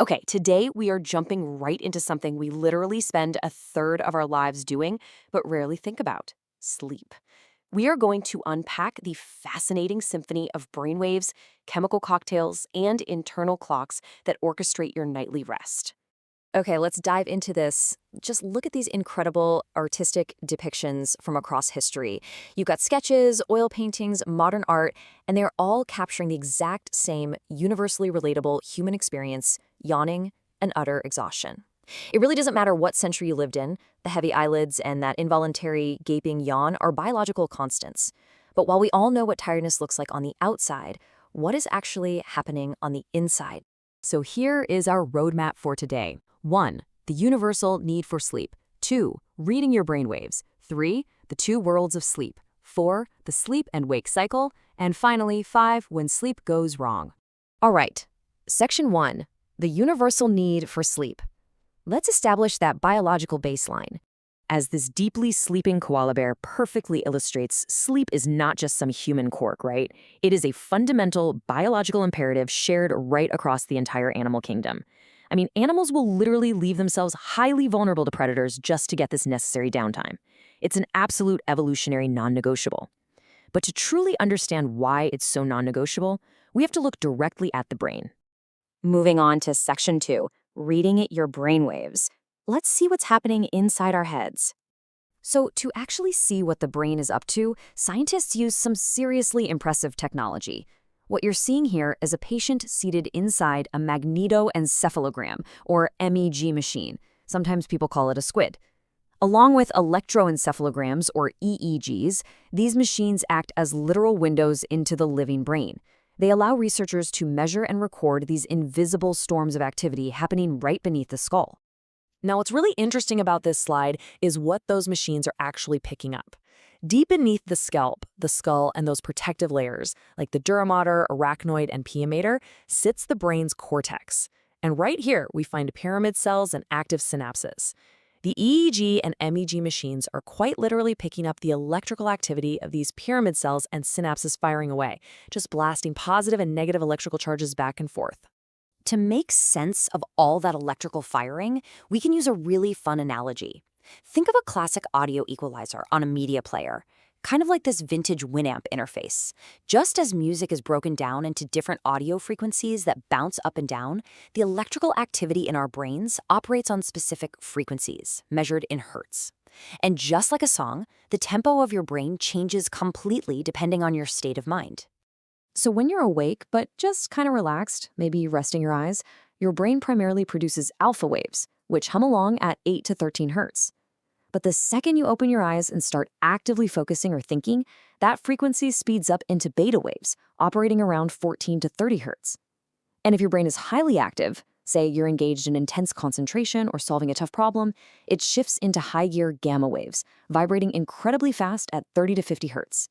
Okay, today we are jumping right into something we literally spend a third of our lives doing, but rarely think about: sleep. We are going to unpack the fascinating symphony of brainwaves, chemical cocktails, and internal clocks that orchestrate your nightly rest. Okay, let's dive into this. Just look at these incredible artistic depictions from across history. You've got sketches, oil paintings, modern art, and they're all capturing the exact same universally relatable human experience: yawning and utter exhaustion. It really doesn't matter what century you lived in, the heavy eyelids and that involuntary gaping yawn are biological constants. But while we all know what tiredness looks like on the outside, what is actually happening on the inside? So here is our roadmap for today. 1. The universal need for sleep. 2. Reading your brainwaves. 3. The two worlds of sleep. 4. The sleep and wake cycle. And finally, 5. When sleep goes wrong. All right. Section 1. The universal need for sleep. Let's establish that biological baseline. As this deeply sleeping koala bear perfectly illustrates, sleep is not just some human quirk, right? It is a fundamental biological imperative shared right across the entire animal kingdom. I mean, animals will literally leave themselves highly vulnerable to predators just to get this necessary downtime. It's an absolute evolutionary non-negotiable. But to truly understand why it's so non-negotiable, we have to look directly at the brain. Moving on to Section 2, reading your brainwaves. Let's see what's happening inside our heads. So to actually see what the brain is up to, scientists use some seriously impressive technology. What you're seeing here is a patient seated inside a magnetoencephalogram, or MEG machine. Sometimes people call it a squid. Along with electroencephalograms, or EEGs, these machines act as literal windows into the living brain. They allow researchers to measure and record these invisible storms of activity happening right beneath the skull. Now, what's really interesting about this slide is what those machines are actually picking up. Deep beneath the scalp, the skull, and those protective layers, like the dura mater, arachnoid, and pia mater, sits the brain's cortex. And right here, we find pyramid cells and active synapses. The EEG and MEG machines are quite literally picking up the electrical activity of these pyramid cells and synapses firing away, just blasting positive and negative electrical charges back and forth. To make sense of all that electrical firing, we can use a really fun analogy. Think of a classic audio equalizer on a media player, kind of like this vintage Winamp interface. Just as music is broken down into different audio frequencies that bounce up and down, the electrical activity in our brains operates on specific frequencies, measured in hertz. And just like a song, the tempo of your brain changes completely depending on your state of mind. So when you're awake, but just kind of relaxed, maybe resting your eyes, your brain primarily produces alpha waves, which hum along at 8 to 13 hertz. But the second you open your eyes and start actively focusing or thinking, that frequency speeds up into beta waves, operating around 14 to 30 hertz. And if your brain is highly active, say you're engaged in intense concentration or solving a tough problem, it shifts into high-gear gamma waves, vibrating incredibly fast at 30 to 50 hertz.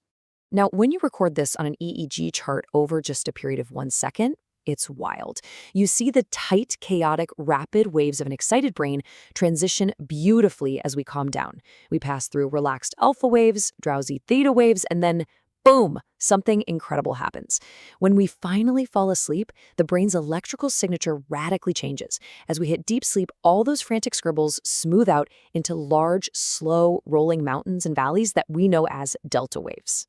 Now, when you record this on an EEG chart over just a period of 1 second, it's wild. You see the tight, chaotic, rapid waves of an excited brain transition beautifully as we calm down. We pass through relaxed alpha waves, drowsy theta waves, and then, boom, something incredible happens. When we finally fall asleep, the brain's electrical signature radically changes. As we hit deep sleep, all those frantic scribbles smooth out into large, slow, rolling mountains and valleys that we know as delta waves.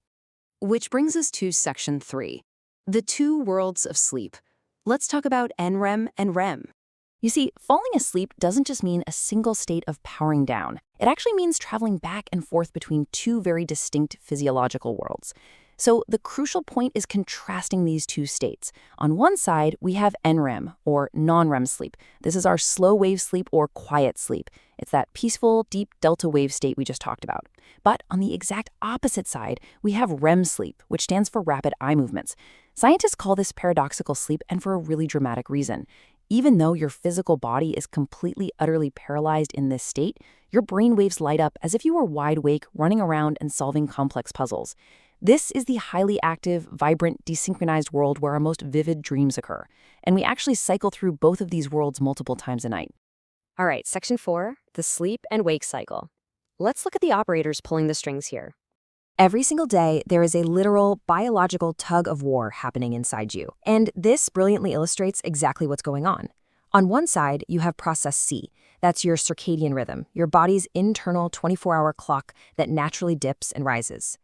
Which brings us to Section 3, the two worlds of sleep. Let's talk about NREM and REM. You see, falling asleep doesn't just mean a single state of powering down. It actually means traveling back and forth between two very distinct physiological worlds. So the crucial point is contrasting these two states. On one side, we have NREM, or non-REM sleep. This is our slow wave sleep or quiet sleep. It's that peaceful, deep delta wave state we just talked about. But on the exact opposite side, we have REM sleep, which stands for rapid eye movements. Scientists call this paradoxical sleep, and for a really dramatic reason. Even though your physical body is completely, utterly paralyzed in this state, your brain waves light up as if you were wide awake, running around and solving complex puzzles. This is the highly active, vibrant, desynchronized world where our most vivid dreams occur. And we actually cycle through both of these worlds multiple times a night. All right, Section 4, the sleep and wake cycle. Let's look at the operators pulling the strings here. Every single day, there is a literal biological tug-of-war happening inside you. And this brilliantly illustrates exactly what's going on. On one side, you have process C. That's your circadian rhythm, your body's internal 24-hour clock that naturally dips and rises.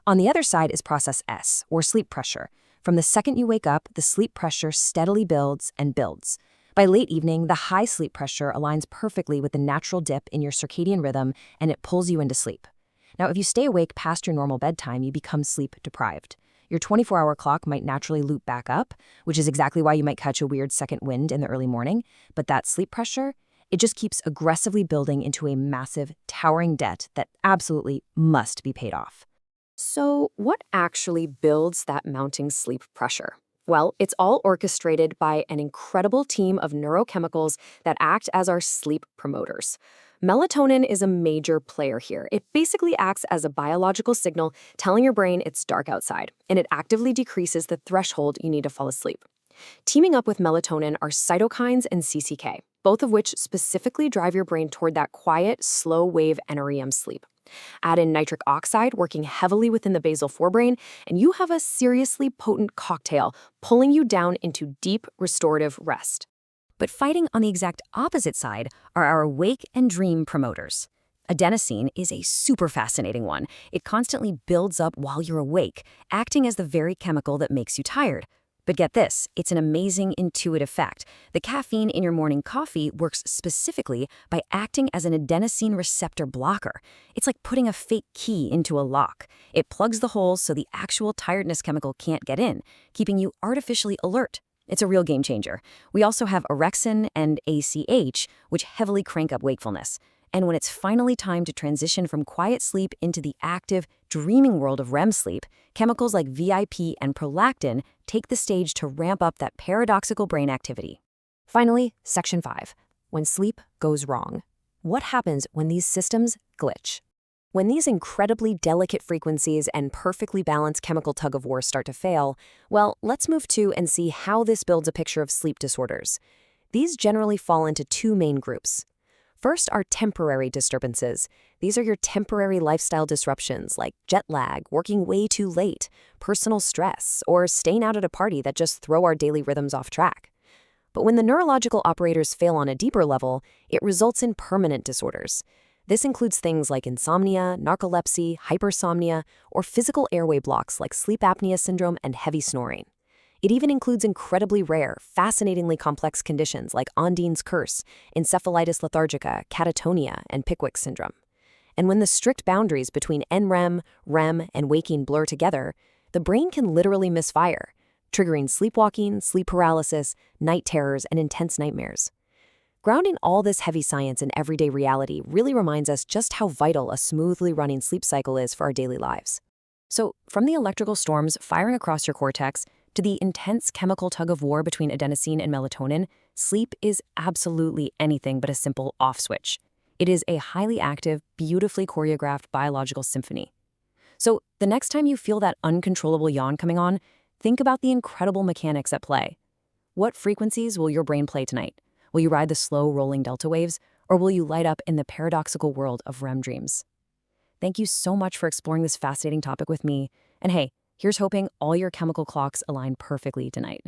On the other side is process S, or sleep pressure. From the second you wake up, the sleep pressure steadily builds and builds. By late evening, the high sleep pressure aligns perfectly with the natural dip in your circadian rhythm, and it pulls you into sleep. Now, if you stay awake past your normal bedtime, you become sleep deprived. Your 24-hour clock might naturally loop back up, which is exactly why you might catch a weird second wind in the early morning. But that sleep pressure, it just keeps aggressively building into a massive, towering debt that absolutely must be paid off. So, what actually builds that mounting sleep pressure? Well, it's all orchestrated by an incredible team of neurochemicals that act as our sleep promoters. Melatonin is a major player here. It basically acts as a biological signal telling your brain it's dark outside, and it actively decreases the threshold you need to fall asleep. Teaming up with melatonin are cytokines and CCK, both of which specifically drive your brain toward that quiet, slow-wave NREM sleep. Add in nitric oxide working heavily within the basal forebrain, and you have a seriously potent cocktail pulling you down into deep, restorative rest. But fighting on the exact opposite side are our wake and dream promoters. Adenosine is a super fascinating one. It constantly builds up while you're awake, acting as the very chemical that makes you tired. But get this, it's an amazing intuitive fact. The caffeine in your morning coffee works specifically by acting as an adenosine receptor blocker. It's like putting a fake key into a lock. It plugs the holes so the actual tiredness chemical can't get in, keeping you artificially alert. It's a real game changer. We also have orexin and ACH, which heavily crank up wakefulness. And when it's finally time to transition from quiet sleep into the active, dreaming world of REM sleep, chemicals like VIP and prolactin take the stage to ramp up that paradoxical brain activity. Finally, Section 5. When sleep goes wrong. What happens when these systems glitch? When these incredibly delicate frequencies and perfectly balanced chemical tug-of-war start to fail, well, let's move to and see how this builds a picture of sleep disorders. These generally fall into two main groups. First are temporary disturbances. These are your temporary lifestyle disruptions like jet lag, working way too late, personal stress, or staying out at a party that just throw our daily rhythms off track. But when the neurological operators fail on a deeper level, it results in permanent disorders. This includes things like insomnia, narcolepsy, hypersomnia, or physical airway blocks like sleep apnea syndrome and heavy snoring. It even includes incredibly rare, fascinatingly complex conditions like Ondine's curse, encephalitis lethargica, catatonia, and Pickwick syndrome. And when the strict boundaries between NREM, REM, and waking blur together, the brain can literally misfire, triggering sleepwalking, sleep paralysis, night terrors, and intense nightmares. Grounding all this heavy science in everyday reality really reminds us just how vital a smoothly running sleep cycle is for our daily lives. So, from the electrical storms firing across your cortex to the intense chemical tug-of-war between adenosine and melatonin, sleep is absolutely anything but a simple off switch. It is a highly active, beautifully choreographed biological symphony. So, the next time you feel that uncontrollable yawn coming on, think about the incredible mechanics at play. What frequencies will your brain play tonight? Will you ride the slow rolling delta waves, or will you light up in the paradoxical world of REM dreams? Thank you so much for exploring this fascinating topic with me. And hey, here's hoping all your chemical clocks align perfectly tonight.